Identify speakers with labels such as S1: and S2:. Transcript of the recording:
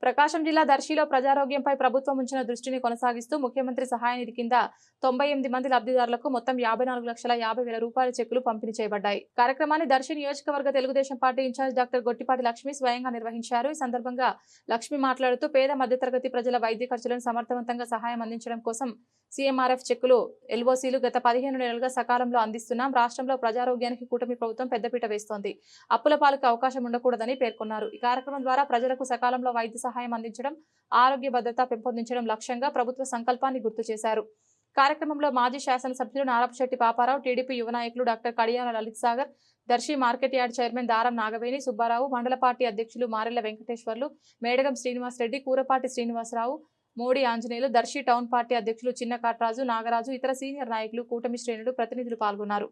S1: ప్రకాశం జిల్లా దర్శిలో ప్రజారోగ్యంపై ప్రభుత్వం ఉంచిన దృష్టిని కొనసాగిస్తూ ముఖ్యమంత్రి సహాయ నిధి కింద 98 మంది లబ్ధిదారులకు మొత్తం 54,50,000 రూపాయల చెక్కులు పంపిణీ చేయబడ్డాయి. కార్యక్రమాన్ని దర్శి నియోజకవర్గ Telugu Desam party incharge doctor Gottipati Lakshmi స్వయంగా నిర్వహించారు. ఈ సందర్భంగా లక్ష్మి మాట్లాడుతూ పేద మధ్యతరగతి ప్రజల వైద్య ఖర్చులను సమర్థవంతంగా సహాయం అందించడం కోసం సీఎంఆర్ఎఫ్ చెక్కులు ఎల్ఓసీలు గత 15 నెలలుగా సకాలంలో అందిస్తున్నాం. రాష్ట్రంలో ప్రజారోగ్యానికి కూటమి ప్రభుత్వం పెద్దపీట వేస్తోంది. అప్పుల పాలకు అవకాశం ఉండకూడదని పేర్కొన్నారు. ఈ కార్యక్రమం ద్వారా ప్రజలకు సకాలంలో వైద్య సహాయం అందించడం, ఆరోగ్య భద్రత పెంపొందించడం లక్ష్యంగా ప్రభుత్వ సంకల్పాన్ని గుర్తు చేశారు. కార్యక్రమంలో మాజీ శాసనసభ్యులు నారపశెట్టి పాపారావు, టీడీపీ యువ నాయకులు doctor Kadiyala Lalit Sagar, Darsi market yard chairman Daram Nagaveni Subbarao, మండల పార్టీ అధ్యక్షులు మారెళ్ల వెంకటేశ్వర్లు, మేడగం శ్రీనివాసరెడ్డి, కూరపాటి శ్రీనివాసరావు, మోడి ఆంజనేయులు, దర్శి టౌన్ పార్టీ అధ్యక్షులు చిన్న కాట్రాజు, నాగరాజు, ఇతర సీనియర్ నాయకులు, కూటమి శ్రేణులు, ప్రతినిధులు పాల్గొన్నారు.